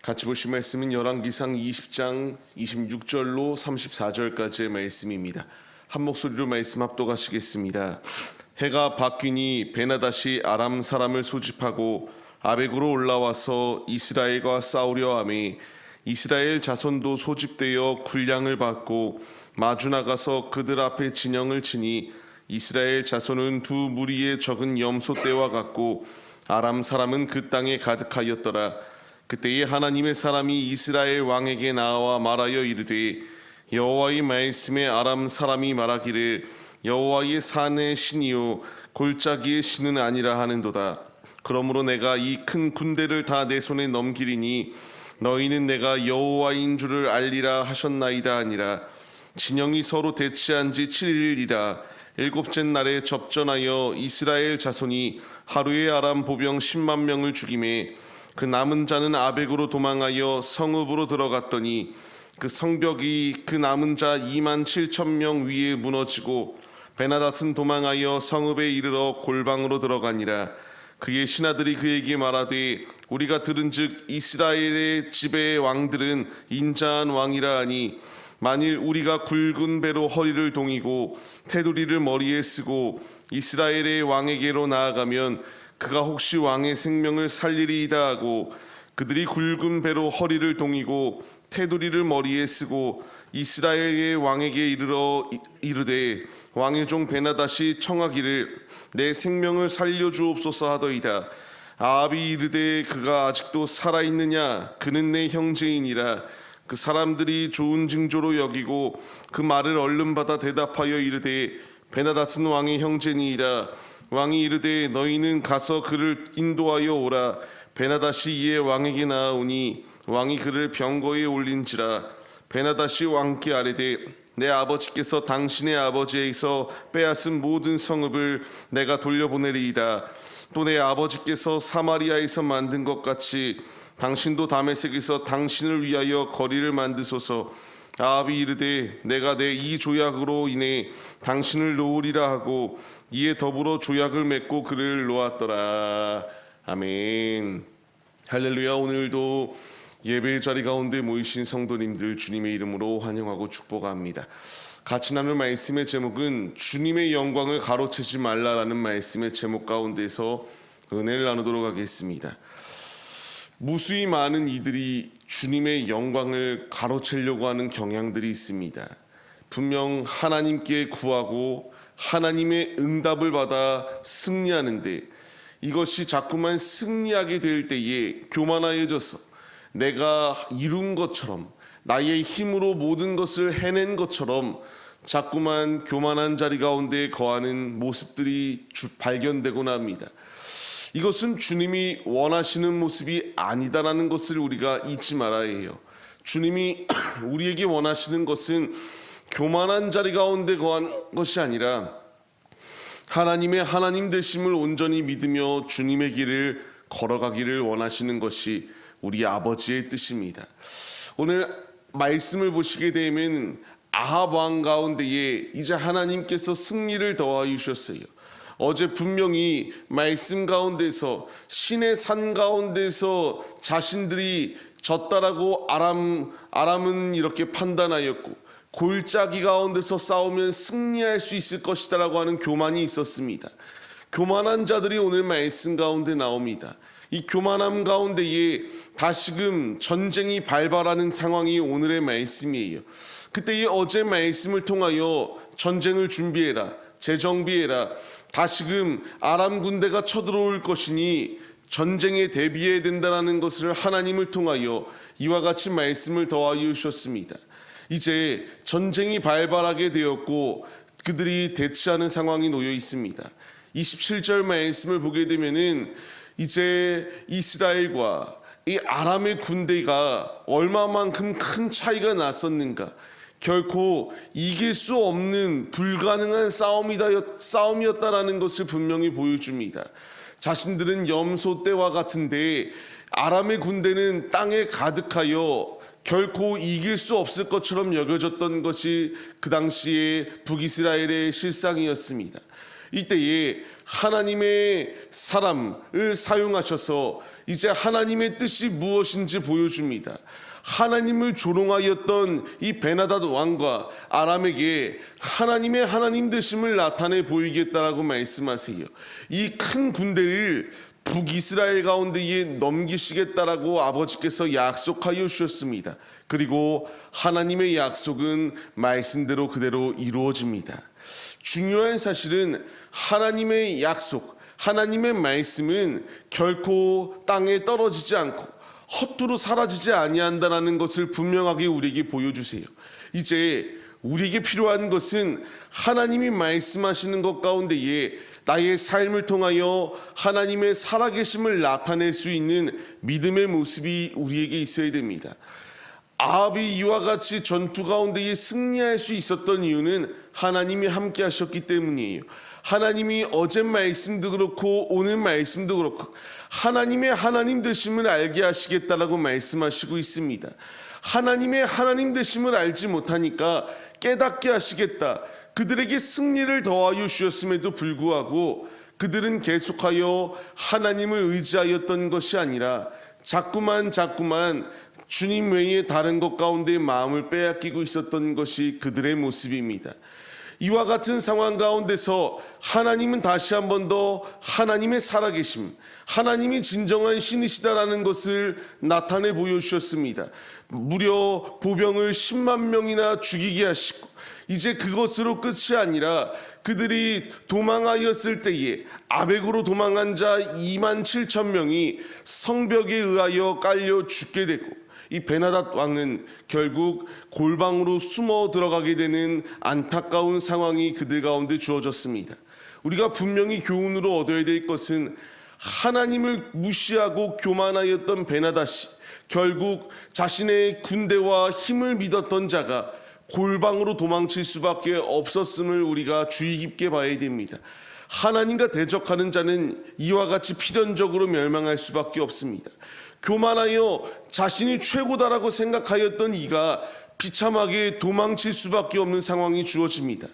같이 보실 말씀은 열왕기상 20장 26절로 34절까지의 말씀입니다. 한 목소리로 말씀 합독하시겠습니다. 해가 바뀌니 베나다시 아람 사람을 소집하고 아벡으로 올라와서 이스라엘과 싸우려 하매 이스라엘 자손도 소집되어 군량을 받고 마주 나가서 그들 앞에 진영을 치니 이스라엘 자손은 두 무리의 적은 염소 떼와 같고 아람 사람은 그 땅에 가득하였더라. 그때에 하나님의 사람이 이스라엘 왕에게 나와 말하여 이르되 여호와의 말씀에 아람 사람이 말하기를 여호와의 산의 신이요 골짜기의 신은 아니라 하는도다. 그러므로 내가 이 큰 군대를 다 내 손에 넘기리니 너희는 내가 여호와인 줄을 알리라 하셨나이다 하니라. 진영이 서로 대치한 지 7일이라. 일곱째 날에 접전하여 이스라엘 자손이 하루에 아람 보병 10만 명을 죽이매 그 남은 자는 아벡으로 도망하여 성읍으로 들어갔더니 그 성벽이 그 남은 자 2만 7천 명 위에 무너지고 베나닷은 도망하여 성읍에 이르러 골방으로 들어가니라. 그의 신하들이 그에게 말하되 우리가 들은즉 이스라엘의 집의 왕들은 인자한 왕이라 하니 만일 우리가 굵은 배로 허리를 동이고 테두리를 머리에 쓰고 이스라엘의 왕에게로 나아가면 그가 혹시 왕의 생명을 살리리이다 하고 그들이 굵은 배로 허리를 동이고 테두리를 머리에 쓰고 이스라엘의 왕에게 이르러 이르되 왕의 종 베나닷이 청하기를 내 생명을 살려주옵소서 하더이다. 아합이 이르되 그가 아직도 살아있느냐 그는 내 형제이니라. 그 사람들이 좋은 징조로 여기고 그 말을 얼른 받아 대답하여 이르되 베나닷은 왕의 형제니이다. 왕이 이르되 너희는 가서 그를 인도하여 오라. 베나닷이 이에 왕에게 나아오니 왕이 그를 병거에 올린지라. 베나닷이 왕께 아뢰되 내 아버지께서 당신의 아버지에게서 빼앗은 모든 성읍을 내가 돌려보내리이다. 또 내 아버지께서 사마리아에서 만든 것 같이 당신도 다메섹에서 당신을 위하여 거리를 만드소서. 아합이 이르되 내가 내 이 조약으로 인해 당신을 놓으리라 하고 이에 더불어 조약을 맺고 그를 놓았더라. 아멘. 할렐루야. 오늘도 예배 자리 가운데 모이신 성도님들 주님의 이름으로 환영하고 축복합니다. 같이 나눌 말씀의 제목은 주님의 영광을 가로채지 말라라는 말씀의 제목 가운데서 은혜를 나누도록 하겠습니다. 무수히 많은 이들이 주님의 영광을 가로채려고 하는 경향들이 있습니다. 분명 하나님께 구하고 하나님의 응답을 받아 승리하는데 이것이 자꾸만 승리하게 될 때에 교만하여져서 내가 이룬 것처럼 나의 힘으로 모든 것을 해낸 것처럼 자꾸만 교만한 자리 가운데 거하는 모습들이 발견되곤 합니다. 이것은 주님이 원하시는 모습이 아니다라는 것을 우리가 잊지 말아야 해요. 주님이 우리에게 원하시는 것은 교만한 자리 가운데 거하는 것이 아니라 하나님의 하나님 되심을 온전히 믿으며 주님의 길을 걸어가기를 원하시는 것이 우리 아버지의 뜻입니다. 오늘 말씀을 보시게 되면 아합 왕 가운데에 이제 하나님께서 승리를 더하여 주셨어요. 어제 분명히 말씀 가운데서 신의 산 가운데서 자신들이 졌다라고 아람은 이렇게 판단하였고 골짜기 가운데서 싸우면 승리할 수 있을 것이다라고 하는 교만이 있었습니다. 교만한 자들이 오늘 말씀 가운데 나옵니다. 이 교만함 가운데에 다시금 전쟁이 발발하는 상황이 오늘의 말씀이에요. 그때 어제 말씀을 통하여 전쟁을 준비해라, 재정비해라, 다시금 아람 군대가 쳐들어올 것이니 전쟁에 대비해야 된다는 것을 하나님을 통하여 이와 같이 말씀을 더하여 주셨습니다. 이제 전쟁이 발발하게 되었고 그들이 대치하는 상황이 놓여 있습니다. 27절 말씀을 보게 되면은 이제 이스라엘과 이 아람의 군대가 얼마만큼 큰 차이가 났었는가. 결코 이길 수 없는 불가능한 싸움이었다라는 것을 분명히 보여줍니다. 자신들은 염소 떼와 같은데 아람의 군대는 땅에 가득하여 결코 이길 수 없을 것처럼 여겨졌던 것이 그 당시에 북이스라엘의 실상이었습니다. 이때에 하나님의 사람을 사용하셔서 이제 하나님의 뜻이 무엇인지 보여줍니다. 하나님을 조롱하였던 이 베나닷 왕과 아람에게 하나님의 하나님 되심을 나타내 보이겠다라고 말씀하세요. 이 큰 군대를 북이스라엘 가운데에 넘기시겠다라고 아버지께서 약속하여 주셨습니다. 그리고 하나님의 약속은 말씀대로 그대로 이루어집니다. 중요한 사실은 하나님의 약속, 하나님의 말씀은 결코 땅에 떨어지지 않고 헛두루 사라지지 아니한다라는 것을 분명하게 우리에게 보여주세요. 이제 우리에게 필요한 것은 하나님이 말씀하시는 것 가운데에 나의 삶을 통하여 하나님의 살아계심을 나타낼 수 있는 믿음의 모습이 우리에게 있어야 됩니다. 아합이 이와 같이 전투 가운데에 승리할 수 있었던 이유는 하나님이 함께 하셨기 때문이에요. 하나님이 어제 말씀도 그렇고 오늘 말씀도 그렇고 하나님의 하나님 되심을 알게 하시겠다라고 말씀하시고 있습니다. 하나님의 하나님 되심을 알지 못하니까 깨닫게 하시겠다. 그들에게 승리를 더하여 주셨음에도 불구하고 그들은 계속하여 하나님을 의지하였던 것이 아니라 자꾸만 주님 외에 다른 것 가운데 마음을 빼앗기고 있었던 것이 그들의 모습입니다. 이와 같은 상황 가운데서 하나님은 다시 한 번 더 하나님의 살아계심, 하나님이 진정한 신이시다라는 것을 나타내 보여주셨습니다. 무려 보병을 10만 명이나 죽이게 하시고 이제 그것으로 끝이 아니라 그들이 도망하였을 때에 아벡으로 도망한 자 2만 7천 명이 성벽에 의하여 깔려 죽게 되고 이 베나닷 왕은 결국 골방으로 숨어 들어가게 되는 안타까운 상황이 그들 가운데 주어졌습니다. 우리가 분명히 교훈으로 얻어야 될 것은 하나님을 무시하고 교만하였던 베나닷이 결국 자신의 군대와 힘을 믿었던 자가 골방으로 도망칠 수밖에 없었음을 우리가 주의 깊게 봐야 됩니다. 하나님과 대적하는 자는 이와 같이 필연적으로 멸망할 수밖에 없습니다. 교만하여 자신이 최고다라고 생각하였던 이가 비참하게 도망칠 수밖에 없는 상황이 주어집니다.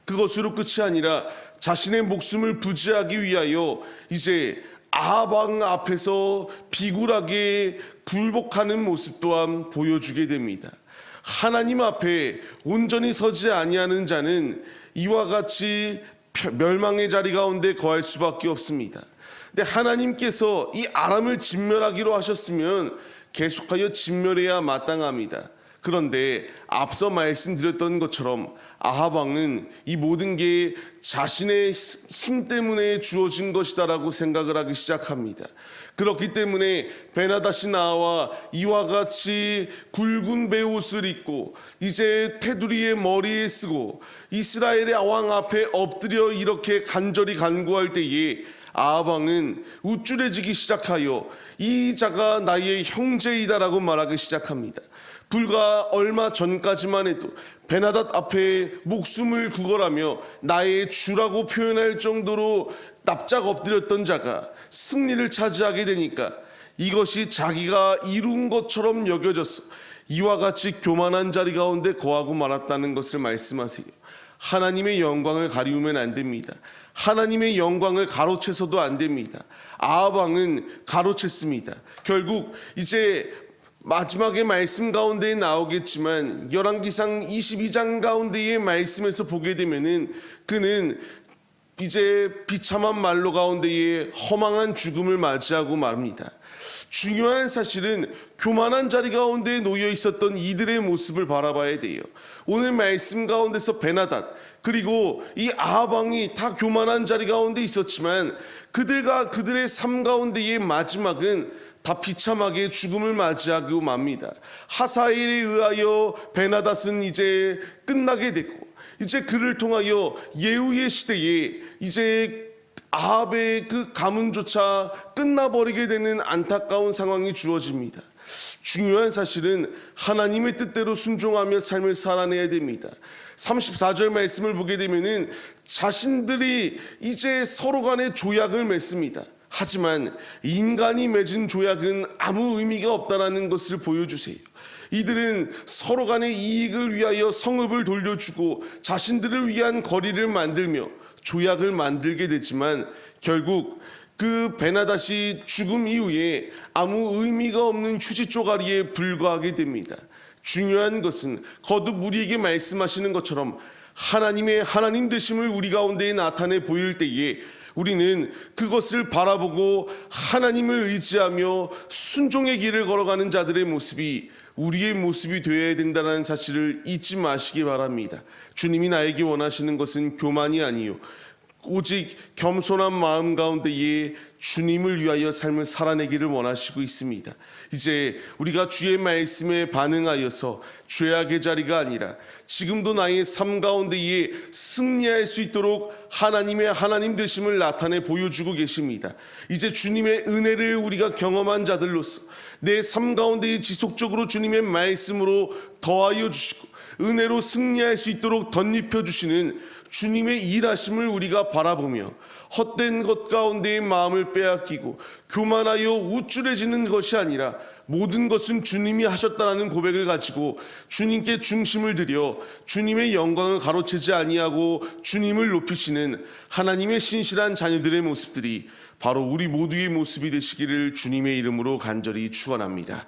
그것으로 끝이 아니라 자신의 목숨을 부지하기 위하여 이제 아합 왕 앞에서 비굴하게 굴복하는 모습 또한 보여주게 됩니다. 하나님 앞에 온전히 서지 아니하는 자는 이와 같이 멸망의 자리 가운데 거할 수밖에 없습니다. 근데 하나님께서 이 아람을 진멸하기로 하셨으면 계속하여 진멸해야 마땅합니다. 그런데 앞서 말씀드렸던 것처럼 아합 왕은 이 모든 게 자신의 힘 때문에 주어진 것이다라고 생각을 하기 시작합니다. 그렇기 때문에 베나닷이 나와 이와 같이 굵은 베옷을 입고 이제 테두리에 머리에 쓰고 이스라엘의 왕 앞에 엎드려 이렇게 간절히 간구할 때에 아합 왕은 우쭐해지기 시작하여 이 자가 나의 형제이다라고 말하기 시작합니다. 불과 얼마 전까지만 해도 베나닷 앞에 목숨을 구걸하며 나의 주라고 표현할 정도로 납작 엎드렸던 자가 승리를 차지하게 되니까 이것이 자기가 이룬 것처럼 여겨졌어 이와 같이 교만한 자리 가운데 거하고 말았다는 것을 말씀하세요. 하나님의 영광을 가리우면 안 됩니다. 하나님의 영광을 가로채서도 안 됩니다. 아합 왕은 가로챘습니다. 결국 이제 마지막에 말씀 가운데 나오겠지만 열왕기상 22장 가운데의 말씀에서 보게 되면은 그는 이제 비참한 말로 가운데에 허망한 죽음을 맞이하고 말합니다. 중요한 사실은 교만한 자리 가운데 놓여 있었던 이들의 모습을 바라봐야 돼요. 오늘 말씀 가운데서 베나닷 그리고 이 아합 왕이 다 교만한 자리 가운데 있었지만 그들과 그들의 삶 가운데의 마지막은 다 비참하게 죽음을 맞이하고 맙니다. 하사엘에 의하여 베나닷은 이제 끝나게 되고 이제 그를 통하여 예후의 시대에 이제 아합의 그 가문조차 끝나버리게 되는 안타까운 상황이 주어집니다. 중요한 사실은 하나님의 뜻대로 순종하며 삶을 살아내야 됩니다. 34절 말씀을 보게 되면은 자신들이 이제 서로 간에 조약을 맺습니다. 하지만 인간이 맺은 조약은 아무 의미가 없다라는 것을 보여주세요. 이들은 서로 간의 이익을 위하여 성읍을 돌려주고 자신들을 위한 거리를 만들며 조약을 만들게 되지만 결국 그 베나닷이 죽음 이후에 아무 의미가 없는 휴지 쪼가리에 불과하게 됩니다. 중요한 것은 거듭 우리에게 말씀하시는 것처럼 하나님의 하나님 되심을 우리 가운데 나타내 보일 때에 우리는 그것을 바라보고 하나님을 의지하며 순종의 길을 걸어가는 자들의 모습이 우리의 모습이 되어야 된다는 사실을 잊지 마시기 바랍니다. 주님이 나에게 원하시는 것은 교만이 아니요 오직 겸손한 마음 가운데에 주님을 위하여 삶을 살아내기를 원하시고 있습니다. 이제 우리가 주의 말씀에 반응하여서 죄악의 자리가 아니라 지금도 나의 삶 가운데에 승리할 수 있도록 하나님의 하나님 되심을 나타내 보여주고 계십니다. 이제 주님의 은혜를 우리가 경험한 자들로서 내 삶 가운데에 지속적으로 주님의 말씀으로 더하여 주시고 은혜로 승리할 수 있도록 덧입혀 주시는 주님의 일하심을 우리가 바라보며 헛된 것 가운데의 마음을 빼앗기고 교만하여 우쭐해지는 것이 아니라 모든 것은 주님이 하셨다라는 고백을 가지고 주님께 중심을 들여 주님의 영광을 가로채지 아니하고 주님을 높이시는 하나님의 신실한 자녀들의 모습들이 바로 우리 모두의 모습이 되시기를 주님의 이름으로 간절히 축원합니다.